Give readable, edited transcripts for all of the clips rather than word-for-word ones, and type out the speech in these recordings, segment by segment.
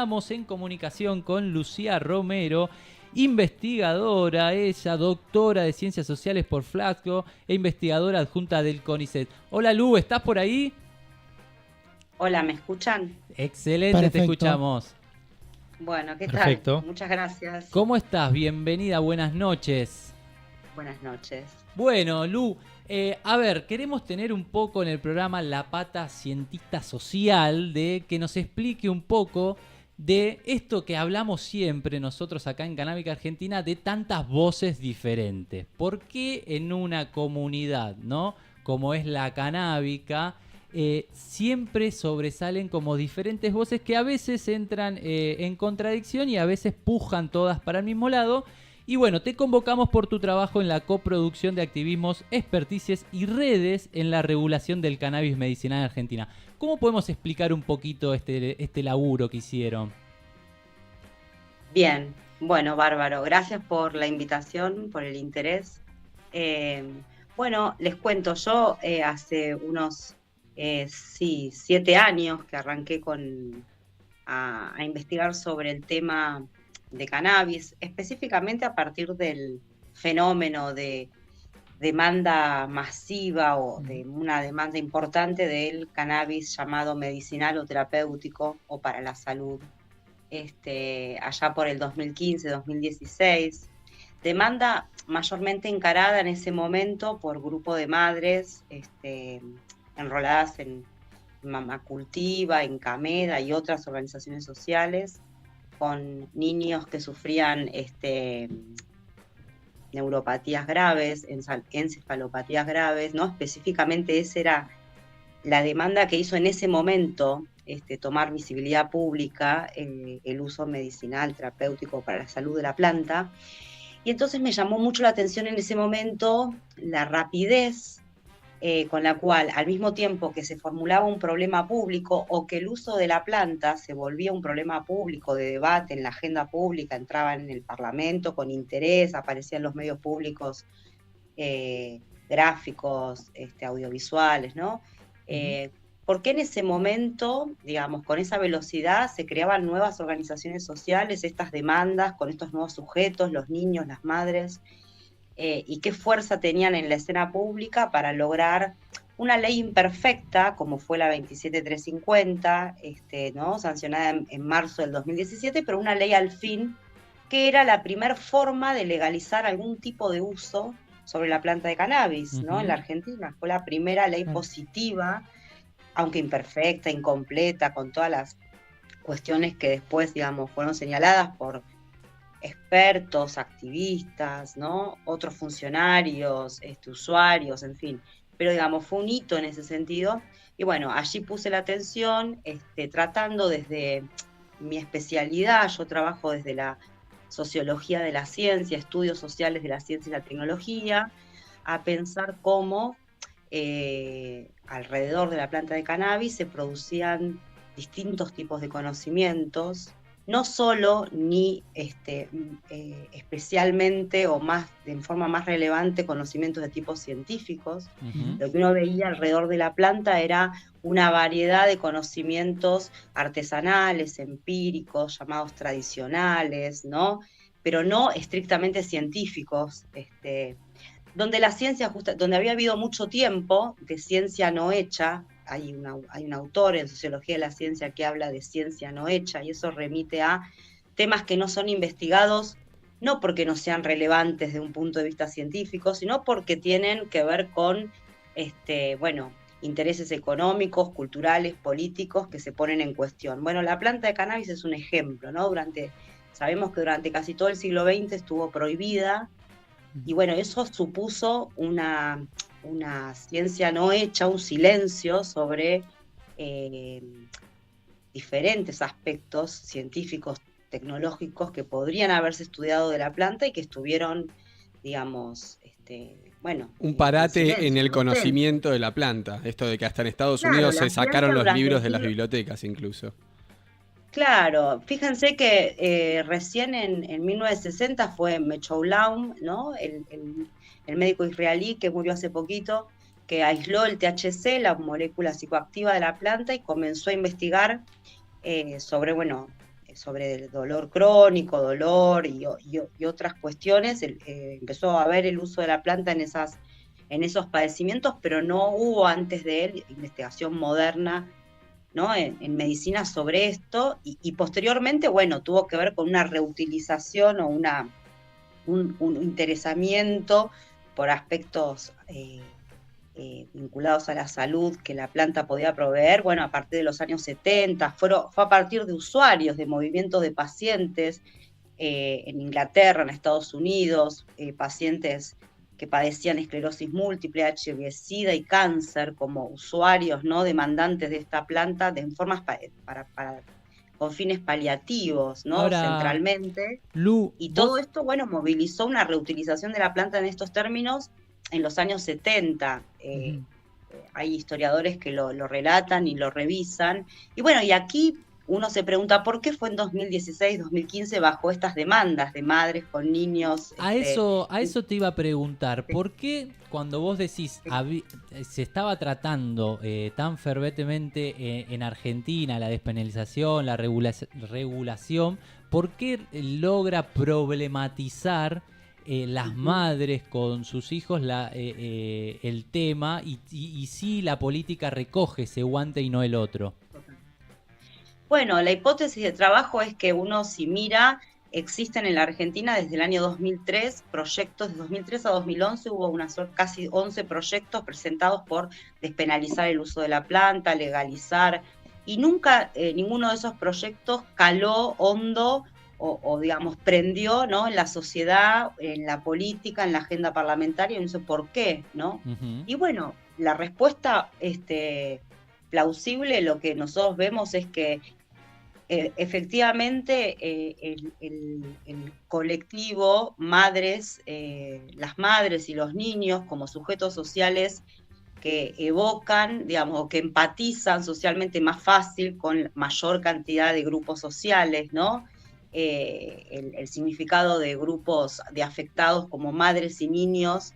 Estamos en comunicación con Lucía Romero, investigadora, ella, doctora de Ciencias Sociales por Flasco e investigadora adjunta del CONICET. Hola Lu, ¿estás por ahí? Hola, ¿me escuchan? Excelente, Perfecto. te escuchamos. Bueno, ¿qué Perfecto. tal? Muchas gracias. ¿Cómo estás? Bienvenida, buenas noches. Buenas noches. Bueno, Lu, a ver, queremos tener un poco en el programa la pata cientista social de que nos explique un poco de esto que hablamos siempre nosotros acá en Canábica Argentina, de tantas voces diferentes. ¿Por qué en una comunidad, ¿no?, como es la canábica, siempre sobresalen como diferentes voces que a veces entran en contradicción y a veces pujan todas para el mismo lado? Y bueno, te convocamos por tu trabajo en la coproducción de activismos, experticias y redes en la regulación del cannabis medicinal en Argentina. ¿Cómo podemos explicar un poquito este laburo que hicieron? Bien, bueno, bárbaro. Gracias por la invitación, por el interés. Bueno, les cuento, yo hace unos 7 años que arranqué a investigar sobre el tema de cannabis, específicamente a partir del fenómeno de demanda masiva o de una demanda importante del cannabis llamado medicinal o terapéutico o para la salud, allá por el 2015-2016. Demanda mayormente encarada en ese momento por grupo de madres enroladas en Mamá Cultiva, en Cameda y otras organizaciones sociales, con niños que sufrían neuropatías graves, encefalopatías graves, ¿no? Específicamente esa era la demanda que hizo en ese momento tomar visibilidad pública el uso medicinal, terapéutico para la salud de la planta. Y entonces me llamó mucho la atención en ese momento la rapidez con la cual, al mismo tiempo que se formulaba un problema público o que el uso de la planta se volvía un problema público de debate en la agenda pública, entraba en el Parlamento con interés, aparecían en los medios públicos gráficos, audiovisuales, ¿no? ¿Por qué en ese momento, digamos, con esa velocidad se creaban nuevas organizaciones sociales, estas demandas con estos nuevos sujetos, los niños, las madres? Y qué fuerza tenían en la escena pública para lograr una ley imperfecta, como fue la 27350, ¿no?, sancionada en marzo del 2017, pero una ley al fin que era la primer forma de legalizar algún tipo de uso sobre la planta de cannabis, ¿no?, en la Argentina. Fue la primera ley positiva, aunque imperfecta, incompleta, con todas las cuestiones que después, digamos, fueron señaladas por expertos, activistas, ¿no?, otros funcionarios, usuarios, en fin. Pero, digamos, fue un hito en ese sentido. Y bueno, allí puse la atención, tratando desde mi especialidad, yo trabajo desde la sociología de la ciencia, estudios sociales de la ciencia y la tecnología, a pensar cómo alrededor de la planta de cannabis se producían distintos tipos de conocimientos, no solo ni especialmente o más en forma más relevante conocimientos de tipos científicos. Lo que uno veía alrededor de la planta era una variedad de conocimientos artesanales, empíricos, llamados tradicionales, ¿no?, pero no estrictamente científicos, donde la ciencia, donde había habido mucho tiempo de ciencia no hecha. Hay un autor en Sociología de la Ciencia que habla de ciencia no hecha, y eso remite a temas que no son investigados, no porque no sean relevantes desde un punto de vista científico, sino porque tienen que ver con intereses económicos, culturales, políticos que se ponen en cuestión. Bueno, la planta de cannabis es un ejemplo, ¿no? Sabemos que durante casi todo el siglo XX estuvo prohibida, y bueno, eso supuso una ciencia no hecha, un silencio sobre diferentes aspectos científicos, tecnológicos que podrían haberse estudiado de la planta y que estuvieron, digamos, un parate silencio, en el ¿no?, conocimiento de la planta. Esto de que hasta en Estados claro, Unidos la se sacaron los durante libros de las bibliotecas incluso. Claro, fíjense que recién en 1960 fue Mechoulam, ¿no?, el médico israelí que murió hace poquito, que aisló el THC, la molécula psicoactiva de la planta, y comenzó a investigar sobre, sobre el dolor crónico, dolor y otras cuestiones, empezó a haber el uso de la planta en esos padecimientos, pero no hubo antes de él investigación moderna, ¿no? en medicina sobre esto, y posteriormente, bueno, tuvo que ver con una reutilización o un interesamiento por aspectos vinculados a la salud que la planta podía proveer, bueno, a partir de los años 70, fue a partir de usuarios, de movimientos de pacientes en Inglaterra, en Estados Unidos, pacientes que padecían esclerosis múltiple, HIV, SIDA y cáncer, como usuarios, ¿no? Demandantes de esta planta con fines paliativos, ¿no? Ahora, centralmente. Lu, y todo esto, bueno, movilizó una reutilización de la planta en estos términos en los años 70. Hay historiadores que lo relatan y lo revisan. Y bueno, y aquí uno se pregunta por qué fue en 2016, 2015 bajo estas demandas de madres con niños. A eso te iba a preguntar, ¿por qué cuando vos decís se estaba tratando tan ferventemente en Argentina la despenalización, la regulación, ¿por qué logra problematizar las madres con sus hijos el tema y si la política recoge ese guante y no el otro? Bueno, la hipótesis de trabajo es que uno, si mira, existen en la Argentina desde el año 2003 proyectos, de 2003 a 2011 hubo casi 11 proyectos presentados por despenalizar el uso de la planta, legalizar, y nunca ninguno de esos proyectos caló hondo o digamos, prendió, ¿no? En la sociedad, en la política, en la agenda parlamentaria, y no sé por qué, ¿no? Y bueno, la respuesta plausible, lo que nosotros vemos es que efectivamente el colectivo madres, las madres y los niños como sujetos sociales que evocan, digamos, o que empatizan socialmente más fácil con mayor cantidad de grupos sociales, ¿no? El significado de grupos de afectados como madres y niños,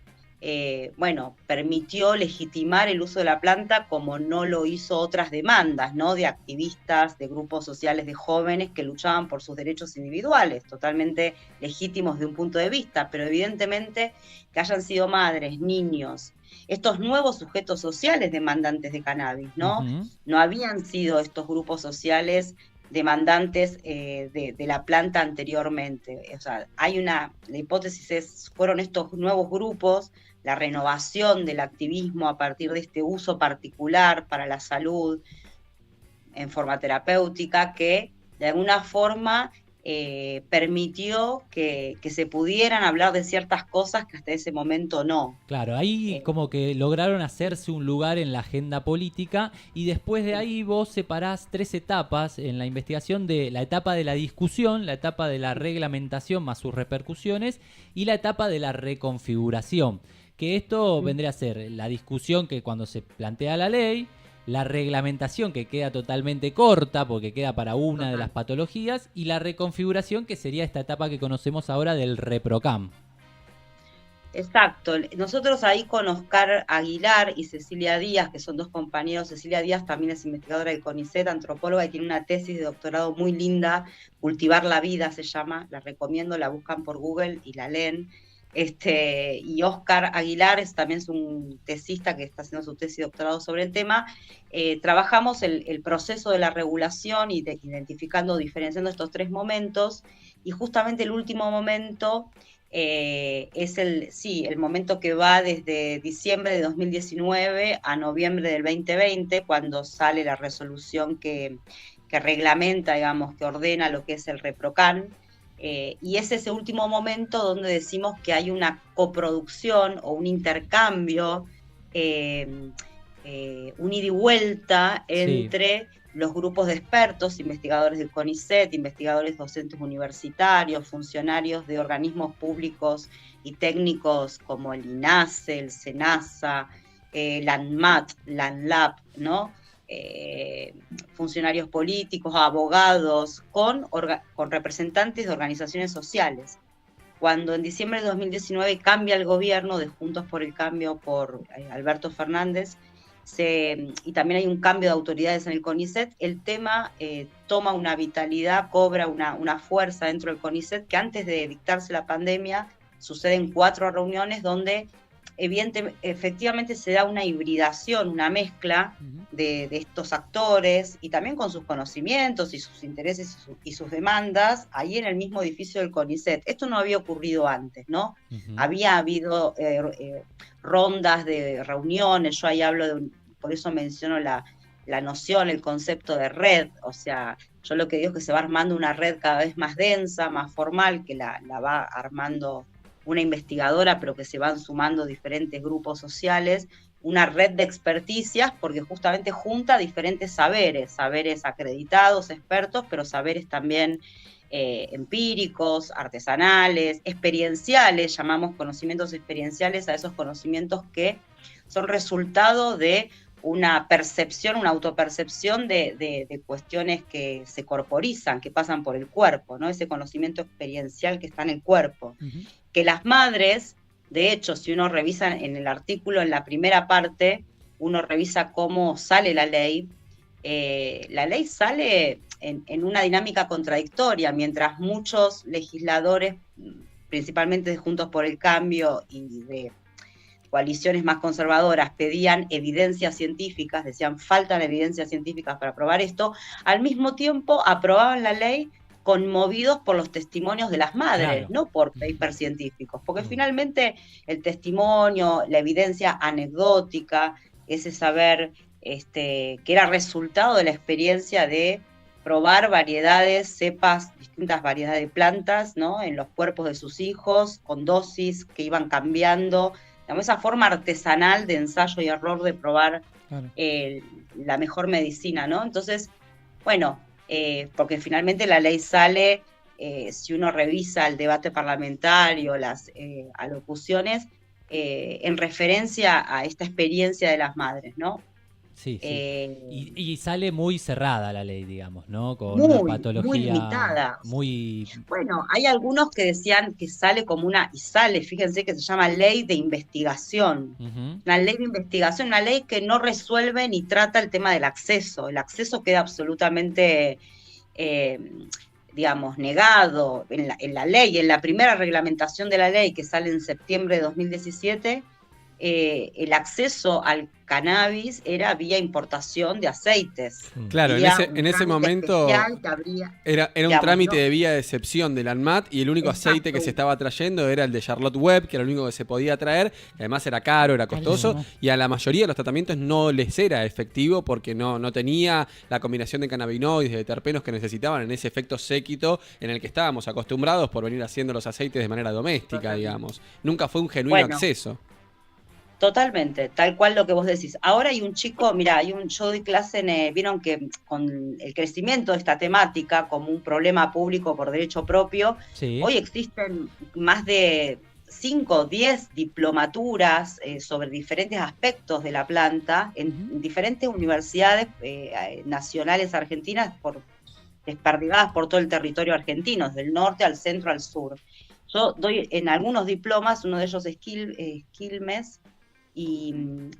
bueno, permitió legitimar el uso de la planta como no lo hizo otras demandas, ¿no? De activistas, de grupos sociales, de jóvenes que luchaban por sus derechos individuales, totalmente legítimos de un punto de vista, pero evidentemente que hayan sido madres, niños, estos nuevos sujetos sociales demandantes de cannabis, ¿no? No habían sido estos grupos sociales demandantes de la planta anteriormente. O sea, la hipótesis fueron estos nuevos grupos, la renovación del activismo a partir de este uso particular para la salud en forma terapéutica que de alguna forma permitió que se pudieran hablar de ciertas cosas que hasta ese momento no. Claro, ahí como que lograron hacerse un lugar en la agenda política y después de ahí vos separás 3 etapas en la investigación: de la etapa de la discusión, la etapa de la reglamentación más sus repercusiones y la etapa de la reconfiguración. Que esto vendría a ser la discusión, que cuando se plantea la ley, la reglamentación, que queda totalmente corta porque queda para una de las patologías, y la reconfiguración, que sería esta etapa que conocemos ahora del ReproCam. Exacto. Nosotros ahí con Oscar Aguilar y Cecilia Díaz, que son 2 compañeros, Cecilia Díaz también es investigadora del CONICET, antropóloga, y tiene una tesis de doctorado muy linda, Cultivar la vida se llama, la recomiendo, la buscan por Google y la leen. Y Oscar Aguilar también es un tesista que está haciendo su tesis de doctorado sobre el tema. Trabajamos el proceso de la regulación y identificando, diferenciando estos 3 momentos, y justamente el último momento es el momento que va desde diciembre de 2019 a noviembre del 2020, cuando sale la resolución que reglamenta, digamos, que ordena lo que es el ReproCam. Y es ese último momento donde decimos que hay una coproducción o un intercambio, un ida y vuelta entre los grupos de expertos, investigadores del CONICET, investigadores docentes universitarios, funcionarios de organismos públicos y técnicos como el INASE, el SENASA, la ANMAT, la ANLAP, ¿no? Funcionarios políticos, abogados, con representantes de organizaciones sociales. Cuando en diciembre de 2019 cambia el gobierno de Juntos por el Cambio por Alberto Fernández, y también hay un cambio de autoridades en el CONICET, el tema toma una vitalidad, cobra una fuerza dentro del CONICET que antes de dictarse la pandemia suceden 4 reuniones donde efectivamente se da una hibridación, una mezcla de estos actores y también con sus conocimientos y sus intereses y sus demandas ahí en el mismo edificio del CONICET. Esto no había ocurrido antes, ¿no? Había habido rondas de reuniones, yo ahí hablo por eso menciono la noción, el concepto de red, o sea, yo lo que digo es que se va armando una red cada vez más densa, más formal, que la va armando una investigadora, pero que se van sumando diferentes grupos sociales, una red de experticias, porque justamente junta diferentes saberes acreditados, expertos, pero saberes también empíricos, artesanales, experienciales, llamamos conocimientos experienciales a esos conocimientos que son resultado de una percepción, una autopercepción de cuestiones que se corporizan, que pasan por el cuerpo, ¿no? Ese conocimiento experiencial que está en el cuerpo. Que las madres, de hecho, si uno revisa en el artículo, en la primera parte, uno revisa cómo sale la ley sale en una dinámica contradictoria, mientras muchos legisladores, principalmente de Juntos por el Cambio y de coaliciones más conservadoras, pedían evidencias científicas, decían faltan evidencias científicas para aprobar esto, al mismo tiempo aprobaban la ley conmovidos por los testimonios de las madres, claro, no por papers científicos, porque finalmente el testimonio, la evidencia anecdótica, ese saber que era resultado de la experiencia de probar variedades, cepas, distintas variedades de plantas, ¿no? En los cuerpos de sus hijos, con dosis que iban cambiando, digamos, esa forma artesanal de ensayo y error de probar claro, la mejor medicina, ¿no? Entonces, bueno, porque finalmente la ley sale, si uno revisa el debate parlamentario, las alocuciones, en referencia a esta experiencia de las madres, ¿no? Sí, sí. Y sale muy cerrada la ley, digamos, ¿no? Con una patología muy limitada. Muy... Bueno, hay algunos que decían que sale como fíjense que se llama ley de investigación. Una ley de investigación, una ley que no resuelve ni trata el tema del acceso. El acceso queda absolutamente, digamos, negado en la ley. En la primera reglamentación de la ley, que sale en septiembre de 2017, el acceso al cannabis era vía importación de aceites. Claro, en ese momento era un trámite, ¿no?, de vía de excepción del ANMAT, y el único aceite que se estaba trayendo era el de Charlotte Web, que era el único que se podía traer, que además era caro, era costoso, y a la mayoría de los tratamientos no les era efectivo porque no tenía la combinación de cannabinoides, de terpenos que necesitaban en ese efecto séquito en el que estábamos acostumbrados por venir haciendo los aceites de manera doméstica, digamos. Nunca fue un genuino acceso. Totalmente, tal cual lo que vos decís. Ahora hay un chico, mira, yo doy clase vieron que con el crecimiento de esta temática como un problema público por derecho propio, sí, hoy existen más de 5 o 10 diplomaturas sobre diferentes aspectos de la planta en diferentes universidades nacionales argentinas desperdigadas por todo el territorio argentino, desde el norte al centro al sur. Yo doy en algunos diplomas, uno de ellos es Quilmes, y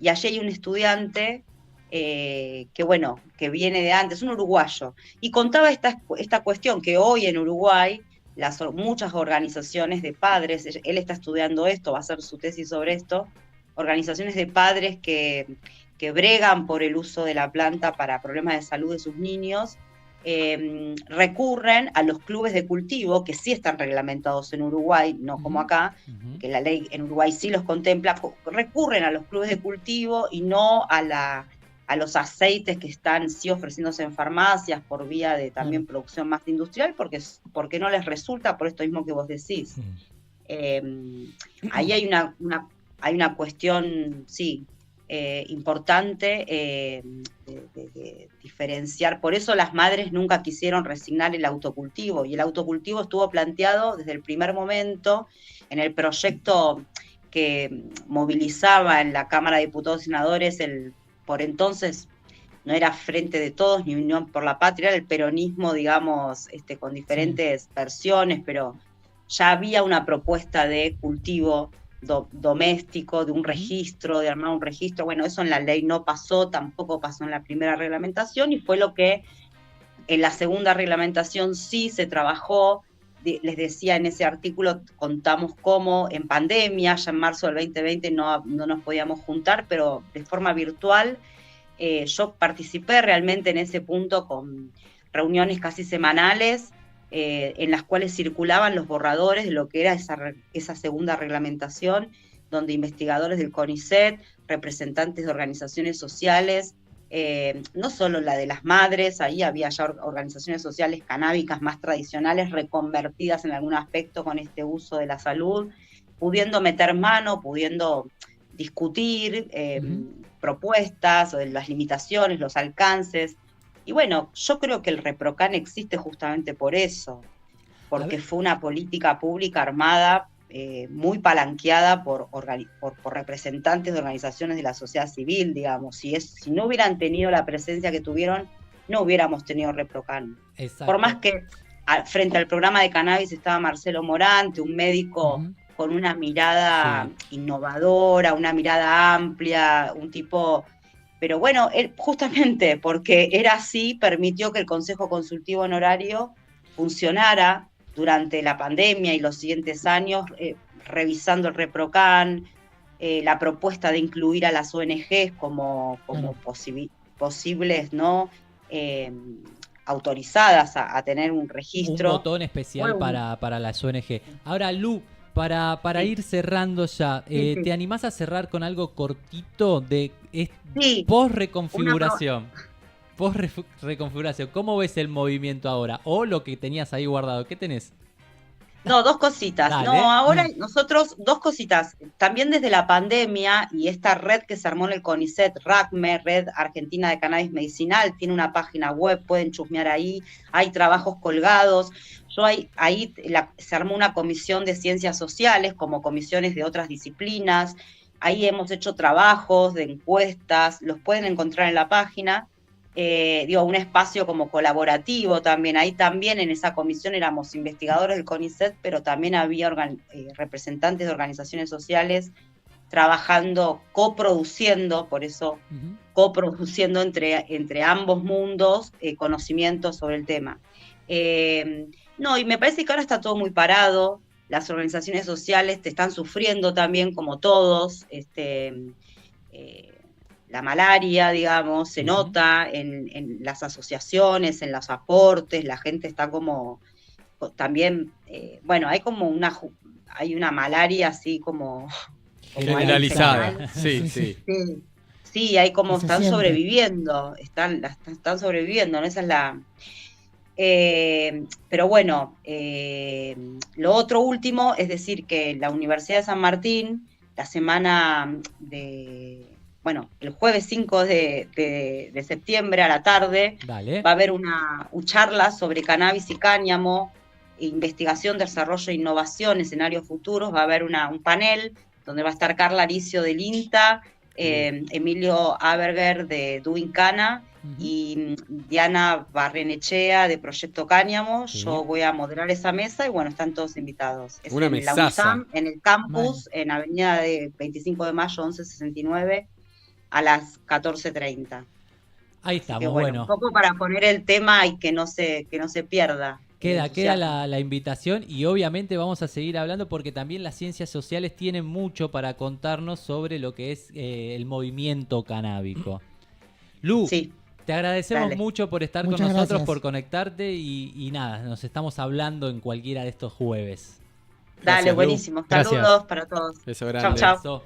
allí hay un estudiante que viene de antes, un uruguayo, y contaba esta cuestión que hoy en Uruguay muchas organizaciones de padres, él está estudiando esto, va a hacer su tesis sobre esto, organizaciones de padres que bregan por el uso de la planta para problemas de salud de sus niños, recurren a los clubes de cultivo, que sí están reglamentados en Uruguay, no como acá, que la ley en Uruguay sí los contempla, recurren a los clubes de cultivo y no a los aceites que están sí ofreciéndose en farmacias por vía de también producción más industrial, porque no les resulta, por esto mismo que vos decís. Ahí hay una cuestión, sí, importante de diferenciar. Por eso las madres nunca quisieron resignar el autocultivo, y el autocultivo estuvo planteado desde el primer momento en el proyecto que movilizaba en la Cámara de Diputados y Senadores por entonces no era Frente de Todos ni Unión por la Patria, era el peronismo, digamos, con diferentes versiones, pero ya había una propuesta de cultivo doméstico, de un registro, de armar un registro. Bueno, eso en la ley no pasó, tampoco pasó en la primera reglamentación, y fue lo que en la segunda reglamentación sí se trabajó. Les decía en ese artículo, contamos cómo en pandemia, ya en marzo del 2020 no nos podíamos juntar, pero de forma virtual. Yo participé realmente en ese punto con reuniones casi semanales, en las cuales circulaban los borradores de lo que era esa segunda reglamentación, donde investigadores del CONICET, representantes de organizaciones sociales, no solo la de las madres, ahí había ya organizaciones sociales canábicas más tradicionales, reconvertidas en algún aspecto con este uso de la salud, pudiendo meter mano, pudiendo discutir propuestas, o de las limitaciones, los alcances. Y bueno, yo creo que el ReproCan existe justamente por eso, porque fue una política pública armada, muy palanqueada por representantes de organizaciones de la sociedad civil, digamos. Si no hubieran tenido la presencia que tuvieron, no hubiéramos tenido ReproCan. Exacto. Por más que frente al programa de cannabis estaba Marcelo Morante, un médico con una mirada innovadora, una mirada amplia, un tipo... Pero bueno, él, justamente porque era así, permitió que el Consejo Consultivo Honorario funcionara durante la pandemia y los siguientes años, revisando el ReproCan, la propuesta de incluir a las ONGs como posibles, ¿no? Autorizadas a tener un registro. Un botón especial para las ONG. Ahora, Lu, para ir cerrando ya, ¿te animás a cerrar con algo cortito de post-reconfiguración? Post-reconfiguración, ¿cómo ves el movimiento ahora? O lo que tenías ahí guardado, ¿qué tenés? No, dos cositas. Dale. No, ahora nosotros, dos cositas. También desde la pandemia y esta red que se armó en el CONICET, RACME, Red Argentina de Cannabis Medicinal, tiene una página web, pueden chusmear ahí, hay trabajos colgados. Se armó una comisión de ciencias sociales, como comisiones de otras disciplinas. Ahí hemos hecho trabajos de encuestas, los pueden encontrar en la página. Un espacio como colaborativo también. Ahí también en esa comisión éramos investigadores del CONICET, pero también había representantes de organizaciones sociales trabajando, coproduciendo, por eso coproduciendo entre ambos mundos conocimientos sobre el tema. Y me parece que ahora está todo muy parado. Las organizaciones sociales te están sufriendo también, como todos. La malaria, digamos, se nota en las asociaciones, en los aportes, la gente está como también, hay una malaria así como generalizada. Sí. Sí, hay como están sobreviviendo, están sobreviviendo, ¿no? Esa es la... pero bueno, lo otro último es decir que la Universidad de San Martín, la semana el jueves 5 de septiembre a la tarde, va a haber una charla sobre cannabis y cáñamo, investigación, desarrollo e innovación, escenarios futuros. Va a haber un panel donde va a estar Carla Aricio del INTA, Emilio Aberger de Doing Cana y Diana Barrenechea de Proyecto Cáñamo. Yo voy a moderar esa mesa y bueno, están todos invitados. Es una en la UNSAM, en el campus, en Avenida de 25 de Mayo 1169, a las 14:30. Ahí estamos, que, bueno. Un poco para poner el tema y que no se pierda. Queda la invitación y obviamente vamos a seguir hablando porque también las ciencias sociales tienen mucho para contarnos sobre lo que es el movimiento canábico. Lu, te agradecemos mucho por estar con nosotros, por conectarte y nada, nos estamos hablando en cualquiera de estos jueves. Dale, buenísimo. Saludos para todos. Beso grande. Chau.